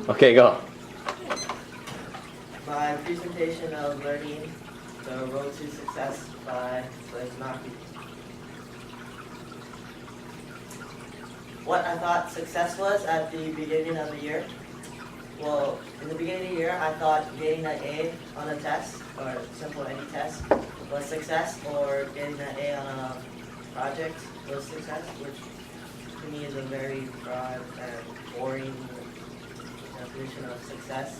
Okay, go. My presentation of learning the road to success by Blane PoL. What I thought success was at the beginning of the year. Well, in the beginning of the year, I thought getting an A on a test, or simple any test, was success, or getting an A on a project was success, which to me is a very broad and boring definition of success.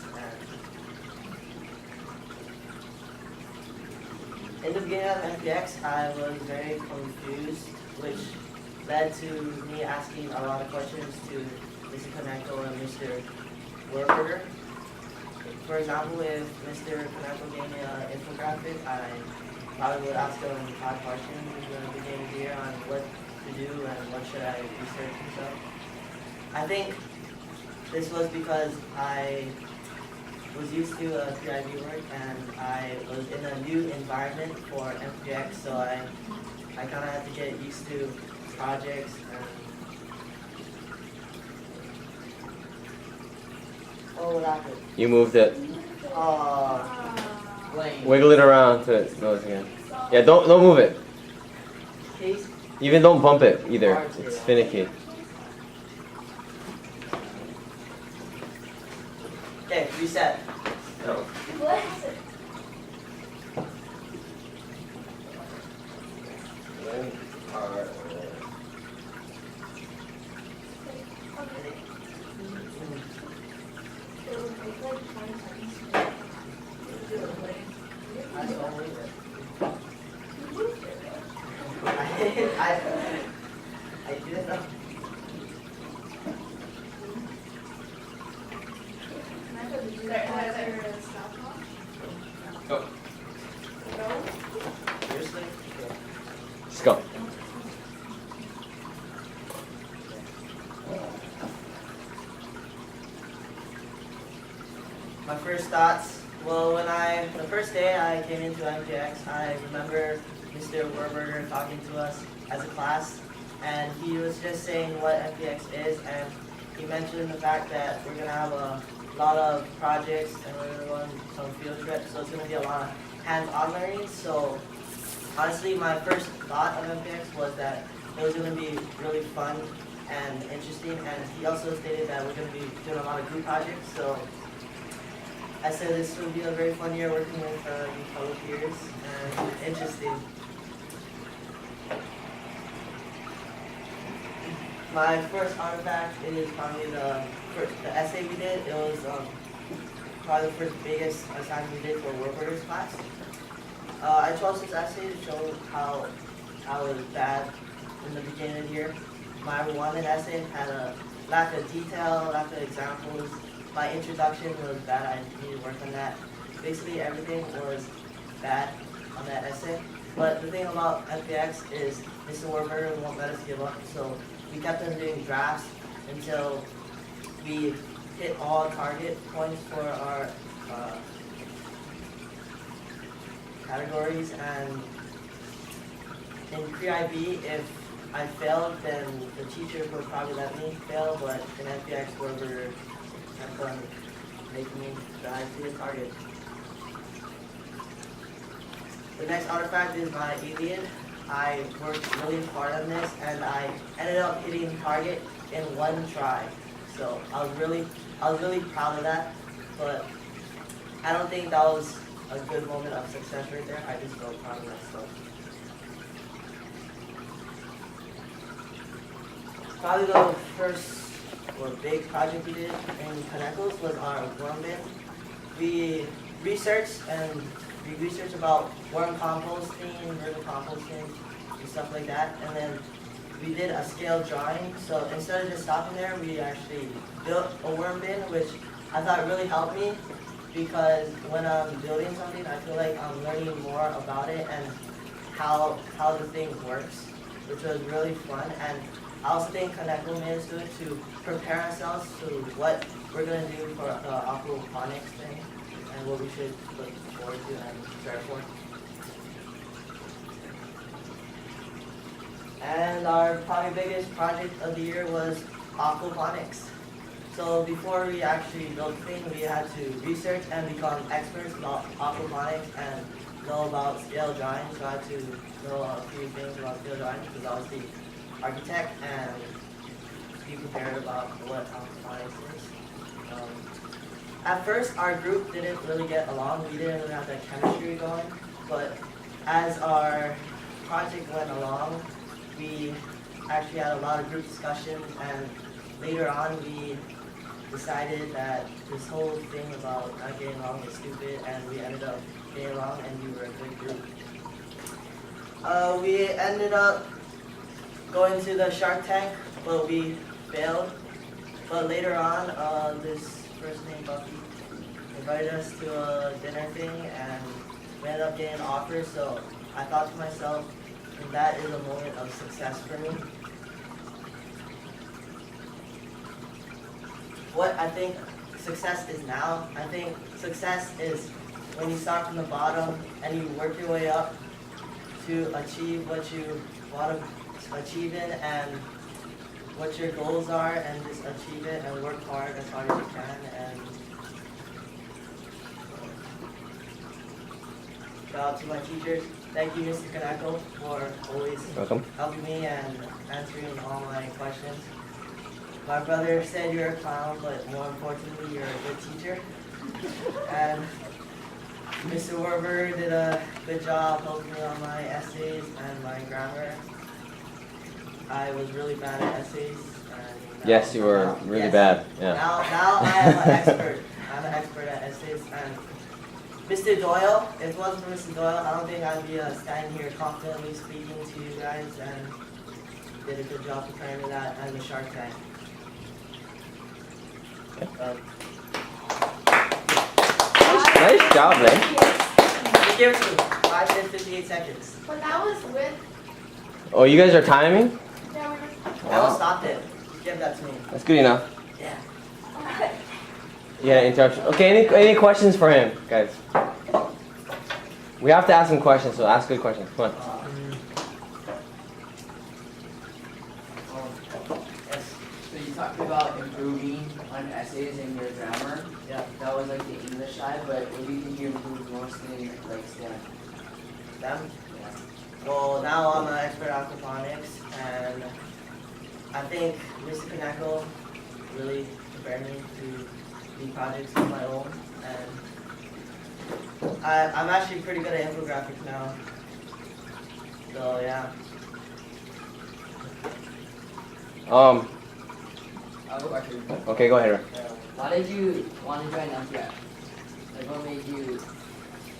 And in the beginning of MPX, I was very confused, which led to me asking a lot of questions to Mr. Kaneko and Mr. Warburger. For example, if Mr. Kaneko gave me an infographic, I probably would ask him 5 questions in the beginning of the year on what to do and what should I research and stuff. I think this was because I was used to PIB work and I was in a new environment for MPX, so I kind of had to get used to projects and what happened? You moved it. Blane. Wiggle it around to notice again. Yeah, don't move it. Case? Even don't bump it either. It's finicky. Okay, reset. No. I didn't know. Go. Seriously? Just go. My first thoughts, well, the first day I came into MPX, I remember Mr. Warburger talking to us as a class, and he was just saying what MPX is, and he mentioned the fact that we're going to have a lot of projects and we're going to go on some field trips, so it's going to be a lot of hands-on learning. So honestly, my first thought of MPX was that it was going to be really fun and interesting, and he also stated that we're going to be doing a lot of group projects. So I said this will be a very fun year working with you fellow peers and interesting. My first artifact is probably the essay we did. It was probably the first biggest assignment we did for Warburger's class. I chose this essay to show how I was bad in the beginning of the year. My wanted essay had a lack of detail, lack of examples. My introduction was bad. I needed to work on that. Basically, everything was bad on that essay. But the thing about MPX is Mr. Warburger won't let us give up. So we kept on doing drafts until we hit all target points for our categories. And in pre-IB, if I failed, then the teacher would probably let me fail. But in MPX, Warburger kept on making me rise to the target. The next artifact is my alien. I worked really hard on this, and I ended up hitting target in 1 try. So I was really proud of that. But I don't think that was a good moment of success right there. I just felt proud of myself. Probably the first big project we did in Kanekos was our worm bin. We researched about worm composting, vertical composting, and stuff like that. And then we did a scale drawing. So instead of just stopping there, we actually built a worm bin, which I thought really helped me, because when I'm building something, I feel like I'm learning more about it and how the thing works, which was really fun. And I also think Kaneko made us do it to prepare ourselves to what we're going to do for the aquaponics thing and what we should look forward to and prepare for. And our probably biggest project of the year was aquaponics. So before we actually built the thing, we had to research and become experts about aquaponics and know about scale drawing. So I had to know a few things about scale drawing because I was the architect and be prepared about what aquaponics is. At first, our group didn't really get along. We didn't really have that chemistry going. But as our project went along, we actually had a lot of group discussions, and later on we decided that this whole thing about not getting along was stupid, and we ended up getting along, and we were a good group. We ended up going to the Shark Tank, but we failed. But later on, this person named Buffy invited us to a dinner thing, and we ended up getting an offer. So I thought to myself, that is a moment of success for me. What I think success is now, I think success is when you start from the bottom and you work your way up to achieve what you want to achieve in and what your goals are, and just achieve it and work hard as you can. And shout out to my teachers. Thank you, Mr. Kaneko, for always helping me and answering all my questions. My brother said you're a clown, but more importantly, you're a good teacher. And Mr. Werber did a good job helping me on my essays and my grammar. I was really bad at essays. And Yes, you were really bad. Yeah. Now I am an expert. I'm an expert at essays. And Mr. Doyle, if it wasn't for Mr. Doyle, I don't think I'd be standing here confidently speaking to you guys, and did a good job preparing me that and the Shark Tank. Nice job, Blane. Give it to me. 5 minutes, 58 seconds. But that was with. Oh, you guys are timing? Yeah, we were. I will stop it. Give that to me. That's good enough. Yeah. Okay. Yeah, interruption. Okay, any questions for him, guys? We have to ask him questions, so ask good questions. Come on. Yes. So you talked about improving on essays and your grammar. Yeah. That was like the English side, but what do you think you improved most in like STEM? Them? Yeah. Well, now I'm an expert at aquaponics, and I think Mr. Kaneko really prepared me to do projects of my own, and I'm actually pretty good at infographics now. So yeah. I have a question. Okay, go ahead. Why did you want to join MPF? Like what made you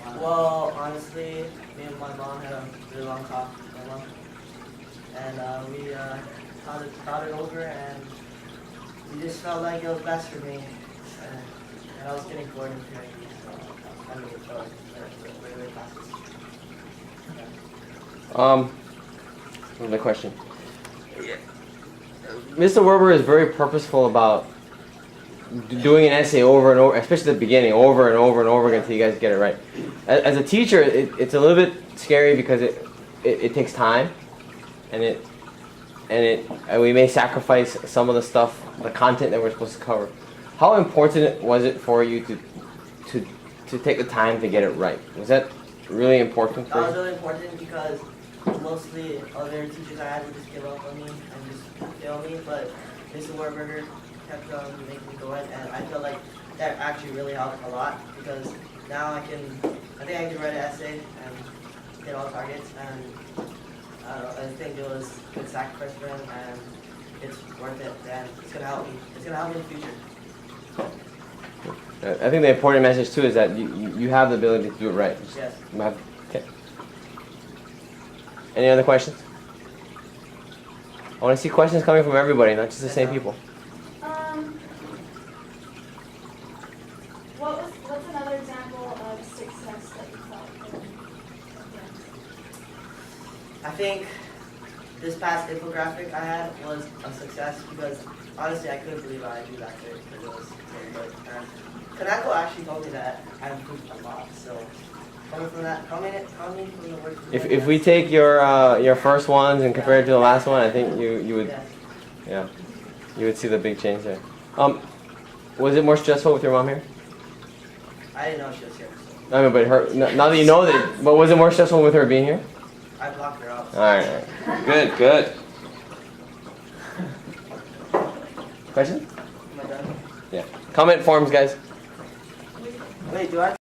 wanna... Well, honestly, me and my mom had a really long talk, and we thought it over, and we just felt like it was best for me, and I was getting bored in period, so I mean, regular classes. Another question. Mr. Werber is very purposeful about doing an essay over and over, especially at the beginning, over and over and over again until you guys get it right. As a teacher, it's a little bit scary because it takes time, and we may sacrifice some of the stuff, the content that we're supposed to cover. How important was it for you to take the time to get it right? Was that really important for That was you? really important because mostly other teachers I had would just give up on me and just fail me, but Mr. Warburger kept making me go in, and I feel like that actually really helped a lot because now I think I can write an essay and hit all targets, and I think it was a good sacrifice for him, and it's worth it, and it's gonna help me. It's gonna help me in the future. I think the important message too is that you have the ability to do it right. Yes. Okay. Any other questions? I want to see questions coming from everybody, not just the same people. What's another example of success that you felt in? I think this past infographic I had was a success because honestly I couldn't believe I do that good because it was very good. And Kanako actually told me that I improved a lot. So coming from the work. If we take your first ones and compare it to the last one, I think you would Yes. yeah you would see the big change there. Was it more stressful with your mom here? I didn't know she was here. So I mean, but her. Now that you know that, but was it more stressful with her being here? I blocked her out. All right. Good, good. Question? Am I done? Yeah. Comment forms, guys. Wait, do I?